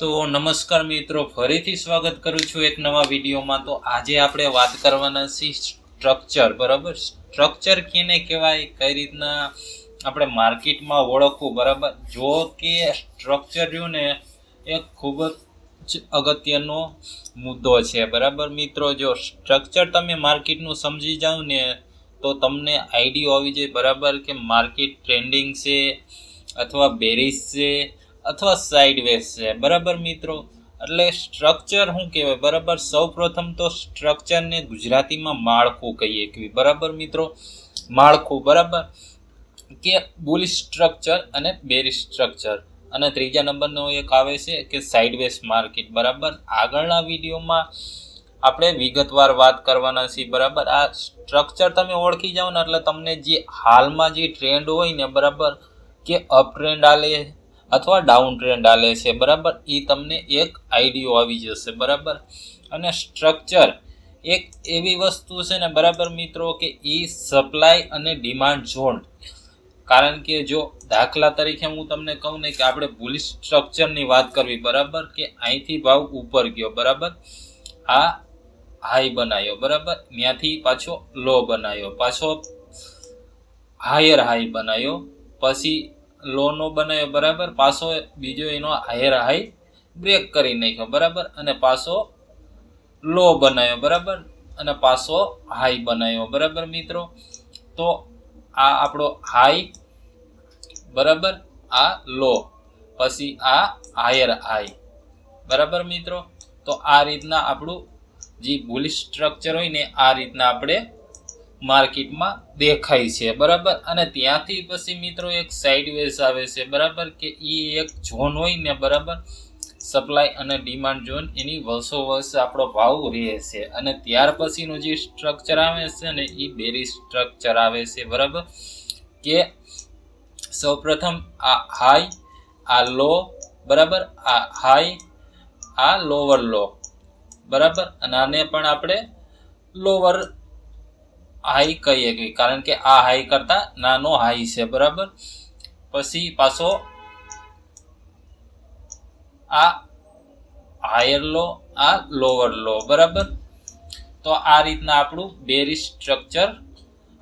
તો નમસ્કાર મિત્રો, ફરીથી સ્વાગત કરું છું એક નવા વિડીયોમાં। તો આજે આપણે વાત કરવાના છીએ સ્ટ્રક્ચર, બરાબર। સ્ટ્રક્ચર કેને કહેવાય, કઈ રીતના આપણે માર્કેટમાં ઓળખવું, બરાબર। જો કે સ્ટ્રક્ચર રહ્યું ને એ ખૂબ જ અગત્યનો મુદ્દો છે, બરાબર મિત્રો। જો સ્ટ્રક્ચર તમે માર્કેટનું સમજી જાઓ ને તો તમને આઈડિયા હોવી જોઈએ, બરાબર, કે માર્કેટ ટ્રેન્ડિંગ છે અથવા બેરિશ છે અથવા સાઇડવેઝ છે, બરાબર મિત્રો। એટલે સ્ટ્રક્ચર શું કહેવાય, બરાબર। સૌ પ્રથમ તો સ્ટ્રક્ચરને ગુજરાતીમાં માળખું કહીએ કે, બરાબર મિત્રો। માળખું, બરાબર, કે બુલિશ સ્ટ્રક્ચર અને બેરિશ સ્ટ્રક્ચર, અને ત્રીજા નંબરનો એક આવે છે કે સાઇડવેઝ માર્કેટ, બરાબર। આગળના વિડીયોમાં આપણે વિગતવાર વાત કરવાના છીએ, બરાબર। આ સ્ટ્રક્ચર તમે ઓળખી જાઓ ને એટલે તમને જે હાલમાં જે ટ્રેન્ડ હોય ને, બરાબર, કે અપ ટ્રેન્ડ આલે અથવા ડાઉન ટ્રેન્ડ આલે છે, બરાબર, એ તમને એક આઈડિયો આવી જશે, બરાબર। અને સ્ટ્રક્ચર એક એવી વસ્તુ છે ને, બરાબર મિત્રો, કે એ સપ્લાય અને ડિમાન્ડ ઝોન, કારણ કે જો દાખલા તરીકે હું તમને કહું ને કે આપણે બુલિશ સ્ટ્રક્ચરની વાત કરવી, બરાબર, કે અહીંથી ભાવ ઉપર ગયો, બરાબર, આ હાઈ બનાવ્યો, બરાબર, ત્યાંથી પાછો લો બનાવ્યો, પાછો હાયર હાઈ બનાવ્યો, પછી લો નો બનાવ્યો, બરાબર, પાછો બીજો એનો હાયર હાઈ બ્રેક કરી નાખ્યો, બરાબર, અને પાછો લો બનાવ્યો, બરાબર, અને પાછો હાઈ બનાવ્યો, બરાબર મિત્રો। તો આ આપણો હાઈ, બરાબર, આ લો, પછી આ હાયર હાઈ, બરાબર મિત્રો। તો આ રીતના આપણું જે બુલિશ સ્ટ્રક્ચર હોય ને આ રીતના આપણે માર્કેટમાં દેખાય છે, બરાબર। અને ત્યાંથી પછી મિત્રો એક સાઇડવેઝ આવે છે, બરાબર, કે એ એક ઝોન હોય ને, બરાબર, સપ્લાય અને ડિમાન્ડ ઝોન, એની વર્ષો વર્ષ આપણો ભાવ રહે છે। અને ત્યાર પછીનું જે સ્ટ્રક્ચર આવે છે ને એ બેરિશ સ્ટ્રક્ચર આવે છે, બરાબર, કે સૌપ્રથમ આ હાઈ, આ લો, બરાબર, આ હાઈ, આ લોવર લો, બરાબર, અને આને પણ આપણે લોવર હાઈ કહીએ કે, કારણ કે આ હાઈ કરતા નાનો હાઈ છે, બરાબર। પછી પાછો આ હાયર લો, આ લોવર લો, બરાબર। તો આ રીતના આપણું બેરિશ સ્ટ્રક્ચર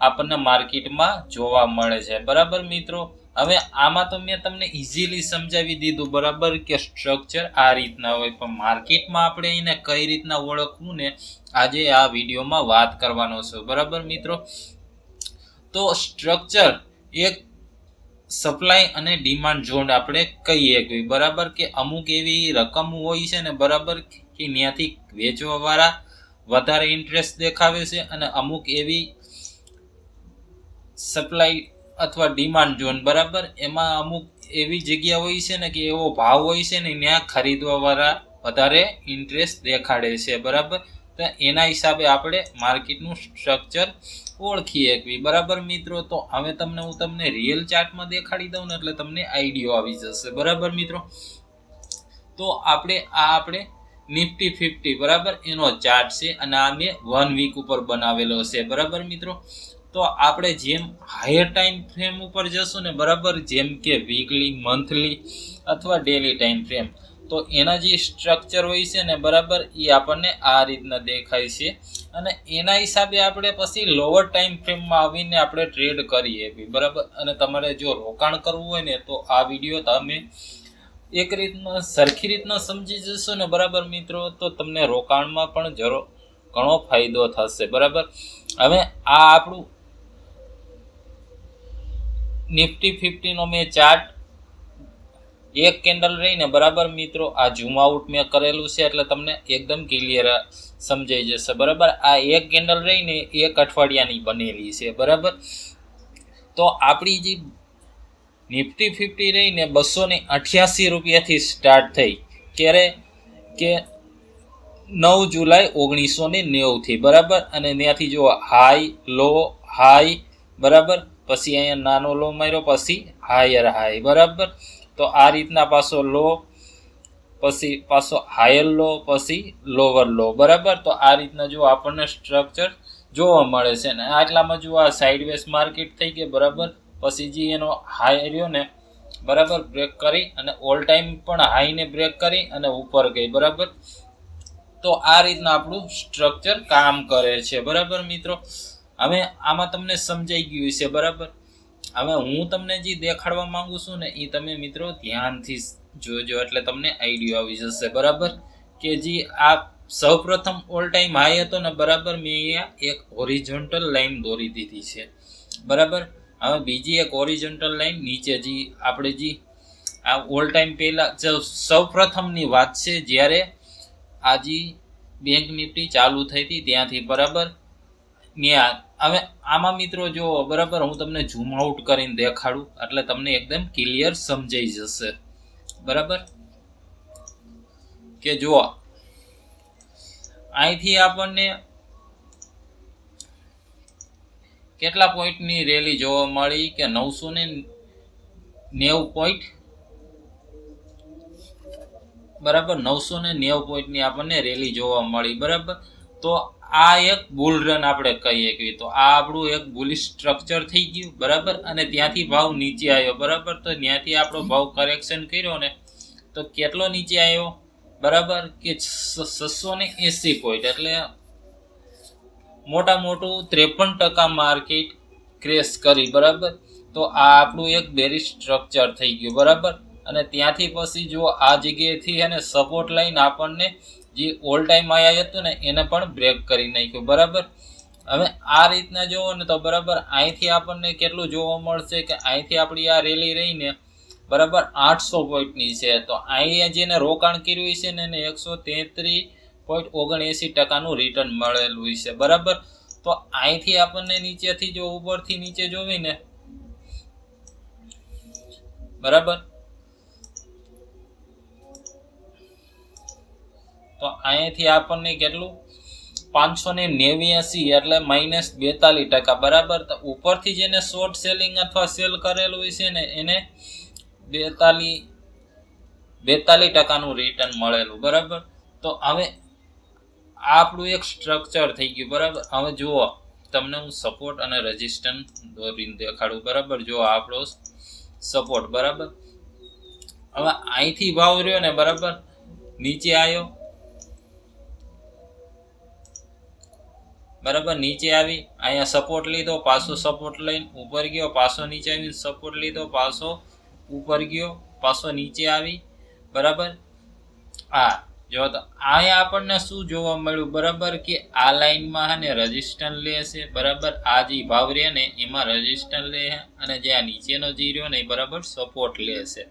આપણને માર્કેટમાં જોવા મળે છે, બરાબર મિત્રો। હવે આમાં તો મેં તમને ઇઝીલી સમજાવી દીધું, બરાબર, કે સ્ટ્રક્ચર આ રીતના હોય, પણ માર્કેટમાં આપણે એને કઈ રીતના ઓળખવું ને આજે આ વિડીયોમાં વાત કરવાનો છે, બરાબર મિત્રો। તો સ્ટ્રક્ચર એક સપ્લાય અને ડિમાન્ડ ઝોન આપણે કહીએ કે, બરાબર, કે અમુક એવી રકમ હોય છે ને, બરાબર, કે ત્યાંથી વેચવા વાળા વધારે ઇન્ટરેસ્ટ દેખાવે છે, અને અમુક એવી સપ્લાય અથવા ડિમાન્ડ ઝોન, બરાબર, એમાં અમુક એવી જગ્યા હોય છે ને કે એવો ભાવ હોય છે ને ત્યાં ખરીદવા વાળા વધારે ઇન્ટરેસ્ટ દેખાડે છે, બરાબર। તો એના હિસાબે આપણે માર્કેટનું સ્ટ્રક્ચર ઓળખીએ કે, બરાબર મિત્રો। તો હવે હું તમને રિયલ ચાર્ટમાં દેખાડી દઉં ને એટલે તમને આઈડિયો આવી જશે, બરાબર મિત્રો। તો આપણે નિફ્ટી 50, બરાબર, એનો ચાર્ટ છે, અને આ મેં 1 વીક ઉપર બનાવેલો છે, બરાબર મિત્રો। તો આપણે જેમ હાયર ટાઈમ ફ્રેમ ઉપર જશું ને, બરાબર, જેમ કે વીકલી, મંથલી અથવા ડેલી ટાઈમ ફ્રેમ, તો એના જે સ્ટ્રક્ચર હોય છે ને, બરાબર, એ આપણને આ રીતના દેખાય છે, અને એના હિસાબે આપણે પછી લોઅર ટાઈમ ફ્રેમમાં આવીને આપણે ટ્રેડ કરીએ, બરાબર। અને તમારે જો રોકાણ કરવું હોય ને તો આ વિડીયો તમે એક રીતના સરખી રીતના સમજી જશો ને, બરાબર મિત્રો, તો તમને રોકાણમાં પણ ઘણો ફાયદો થશે, બરાબર। હવે આ આપણું નિફ્ટી 50 નો મેં ચાર્ટ એક કેન્ડલ રહીને, બરાબર મિત્રો, આ ઝૂમ આઉટ મેં કરેલું છે એટલે તમને એકદમ ક્લિયર સમજાઈ જશે, બરાબર। આ એક કેન્ડલ રહીને એક અઠવાડિયાની બનેલી છે, બરાબર। તો આપણી જે નિફ્ટી 50 રહીને 288 રૂપિયાથી સ્ટાર્ટ થઈ, ક્યારે કે 9 જુલાઈ 1990 થી, બરાબર। અને ત્યાંથી જો હાઈ, લો, હાઈ, બરાબર, પછી અહીંયા નાનો લો માર્યો, પછી હાયર હાઈ, બરાબર। તો આ રીતના પાછો લો, પછી પાછો હાયર લો, પછી લોવર લો, બરાબર। તો આ રીતના જો આપણને સ્ટ્રક્ચર જોવા મળે છે, ને આટલામાં જો આ સાઇડવેઝ માર્કેટ થઈ ગઈ, બરાબર। પછી જે એનો હાઈ રહ્યો ને બરાબર, બ્રેક કરી અને ઓલ ટાઈમ પણ હાઈને બ્રેક કરી અને ઉપર ગઈ. બરાબર, તો આ રીતના આપણું સ્ટ્રક્ચર કામ કરે છે. બરાબર મિત્રો, હવે આમાં તમને સમજાઈ ગયું છે. બરાબર, હવે હું તમને જે દેખાડવા માંગુ છું ને એ તમે મિત્રો ધ્યાનથી જોજો, એટલે તમને આઈડિયા આવી જશે. બરાબર, કે જે આ સૌપ્રથમ ઓલ ટાઈમ હાઈ હતો ને, બરાબર, મેં અહીંયા એક હોરિઝોન્ટલ લાઈન દોરી દીધી છે. બરાબર, હવે બીજી એક હોરિઝોન્ટલ લાઈન નીચે જે આપણે જે આ ઓલ ટાઈમ પહેલા સૌપ્રથમની વાત છે, જ્યારે આ જે બેંક નિફ્ટી ચાલુ થઈ હતી ત્યાંથી. બરાબર, ત્યાં હવે આમાં મિત્રો જો બરાબર હું તમને ઝૂમ આઉટ કરીને દેખાડું એટલે તમને એકદમ ક્લિયર સમજાઈ જશે. બરાબર, કે જો અહીંથી આપણને કેટલા પોઈન્ટની રેલી જોવા મળી કે 990 પોઈન્ટ. બરાબર, 990 પોઈન્ટની આપણને રેલી જોવા મળી. બરાબર, તો આ એક બુલ રન આપણે કહીએ કે તો આ આપણું એક બુલિશ સ્ટ્રક્ચર થઈ ગયું. બરાબર, અને ત્યાંથી ભાવ નીચે આવ્યો. બરાબર, તો ત્યાંથી આપણો ભાવ કરેક્શન કર્યો ને તો કેટલો નીચે આવ્યો? બરાબર, કે 680 પોઈન્ટ, એટલે મોટા મોટું 53% માર્કેટ ક્રેશ કરી. બરાબર, તો આ આપણું એક બેરિશ સ્ટ્રક્ચર થઈ ગયું. બરાબર, અને ત્યાંથી પછી જો આ જગ્યાએથી એને સપોર્ટ લઈને આપણને જે ઓલ ટાઈમ આયા હતું ને એને પણ બ્રેક કરી નાખ્યું. બરાબર, હવે આ રીતના જોવો ને તો બરાબર અહીંથી આપણને કેટલું જોવા મળશે કે અહીંથી આપણી આ રેલી રહીને બરાબર 800 પોઈન્ટની છે. તો અહીંયા જેને રોકાણ કર્યું છે ને એને 133.79% રિટર્ન મળેલું છે. બરાબર, તો અહીંથી આપણને નીચેથી જો ઉપરથી નીચે જોવીને બરાબર, તો અહીંયાથી આપણને કેટલું 589 એટલે -42%. બરાબર, તો ઉપરથી જેને શોર્ટ સેલિંગ અથવા સેલ કરેલું છે ને એને 42% રિટર્ન મળેલું. બરાબર, તો હવે આપણું એક સ્ટ્રક્ચર થઈ ગયું. બરાબર, હવે જુઓ તમને હું સપોર્ટ અને રેઝિસ્ટન્સ દોરીને દેખાડું. બરાબર, જો આપણો સપોર્ટ. બરાબર, હવે અહીંથી ભાવ રહ્યો ને બરાબર નીચે આવ્યો. બરાબર, નીચે આવી અહીંયા સપોર્ટ લીધો, પાછો સપોર્ટ લઈને ઉપર ગયો, પાછો નીચે આવીને સપોર્ટ લીધો, પાછો ઉપર ગયો, પાછો નીચે આવી. બરાબર, આ જો તો અહીંયા આપણને શું જોવા મળ્યું? બરાબર, કે આ લાઈનમાં ને રેઝિસ્ટન્સ લે છે. બરાબર, આ જે ભાવ રહે ને એમાં રેઝિસ્ટન્સ લે છે અને જે આ નીચેનો જે રહ્યો ને બરાબર સપોર્ટ લે છે.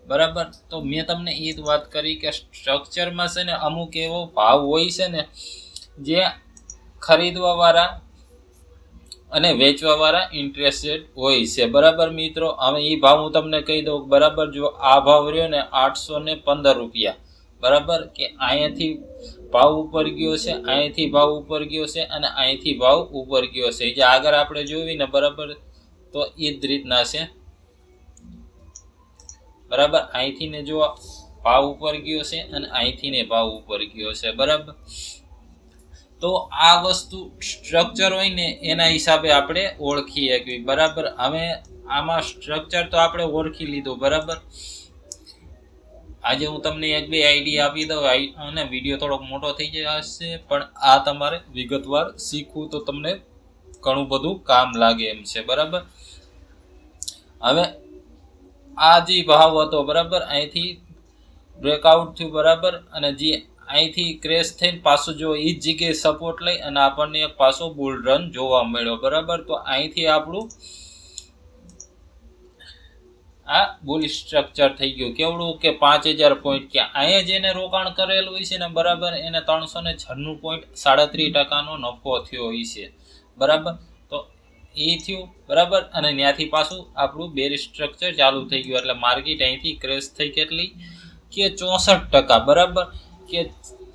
બરાબર, તો મેં તમને એ જ વાત કરી કે સ્ટ્રક્ચરમાં છે ને અમુક એવો ભાવ હોય છે ને જે ખરીદવા વાળા અને વેચવા વાળા ઇન્ટરેસ્ટેડ હોય છે. બરાબર મિત્રો, હવે એ ભાવ હું તમને કહી દઉં. બરાબર, જો આ ભાવ રહ્યો ને 815 રૂપિયા. બરાબર, કે અહીંયાથી ભાવ ઉપર ગયો છે, અહીંયાથી ભાવ ઉપર ગયો છે અને અહીંથી ભાવ ઉપર ગયો છે. જે આગળ આપણે જોવી ને બરાબર તો એ જ રીતના છે. બરાબર, અહીંથી ને જો ભાવ ઉપર ગયો છે અને અહીંથી ને ભાવ ઉપર ગયો છે. બરાબર, તો આ વસ્તુ સ્ટ્રક્ચર હોય ને એના હિસાબે આપણે ઓળખી શકીએ. બરાબર, હવે આમાં સ્ટ્રક્ચર તો આપણે ઓળખી લીધું. બરાબર, આજે હું તમને એક બે આઈડિયા આપી દઉં અને વિડીયો થોડોક મોટો થઈ જશે, પણ આ તમારે વિગતવાર શીખવું તો તમને ઘણું બધું કામ લાગે એમ છે. બરાબર, હવે આ જે ભાવ હતો બરાબર અહીંથી બ્રેકઆઉટ થયું. બરાબર, અને જે અહીંથી ક્રેશ થઈને પાછું જો એ જ જગ્યાએ સપોર્ટ લઈ અને આપણને એક પાછો બુલ રન જોવા મળ્યો. બરાબર, તો અહીંથી આપણું આ બુલિશ સ્ટ્રક્ચર થઈ ગયું. કેવડું કે 5000 પોઈન્ટ. કે અહીંયા જેને રોકાણ કરેલું હોય છે ને બરાબર એને 396.37% નફો થયો હોય છે. બરાબર, તો એ થયું. બરાબર, અને ત્યાંથી પાછું આપણું બેરિશ સ્ટ્રક્ચર ચાલુ થઈ ગયું. એટલે માર્કેટ અહીંથી ક્રેશ થઈ કેટલી કે 64%. બરાબર, કે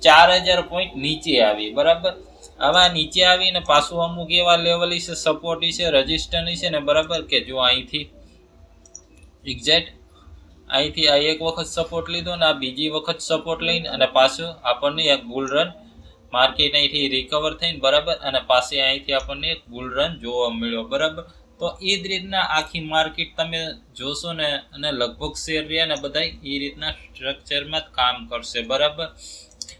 4000 પોઈન્ટ નીચે આવી. બરાબર, હવે નીચે આવીને પાછું અમુક એવા લેવલ છે, સપોર્ટ છે, રેઝિસ્ટન્સ છે ને બરાબર, કે જો અહીંથી એક્ઝેક્ટ અહીંથી આ એક વખત સપોર્ટ લીધો ને આ બીજી વખત સપોર્ટ લઈને અને પાછું આપણને એક બુલ રન માર્કેટ અહીંથી રિકવર થઈને બરાબર અને પાછી અહીંથી આપણને એક બુલ રન જોવા મળ્યો. બરાબર, તો તો એ જ રીતના આખી માર્કેટ તમે જોશો ને અને લગભગ શેર રહ્યા ને બધા એ રીતના સ્ટ્રક્ચરમાં જ કામ કરશે, બરાબર.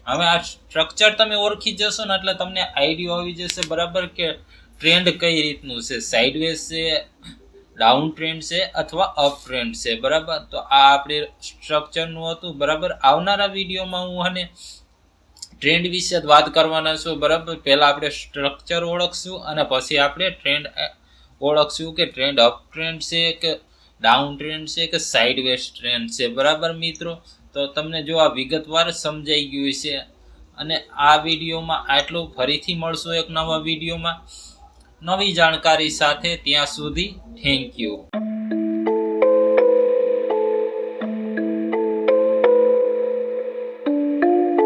હવે આ સ્ટ્રક્ચર તમે ઓળખી જશો ને એટલે તમને આઈડિયા આવી જશે, બરાબર, કે ટ્રેન્ડ કઈ રીતનું છે, સાઇડવેઝ છે, ડાઉન ટ્રેન્ડ છે અથવા અપ ટ્રેન્ડ છે, બરાબર. તો આ આપણે સ્ટ્રક્ચરનું હતું, બરાબર. આવનારા વિડીયોમાં હું અને ટ્રેન્ડ વિશે વાત કરવાના છું, બરાબર. પહેલા આપણે સ્ટ્રક્ચર ઓળખશું અને પછી આપણે ટ્રેન્ડ ઓળખશું કે ટ્રેન્ડ અપ ટ્રેન્ડ છે કે ડાઉન ટ્રેન્ડ છે કે સાઇડવેઝ ટ્રેન્ડ છે, બરાબર મિત્રો. તો તમને જો આ વિગતવાર સમજાઈ ગયું છે અને આ વિડીયોમાં આટલું. ફરીથી મળશું એક નવા વિડીયોમાં નવી જાણકારી સાથે. ત્યાં સુધી થેન્ક યુ.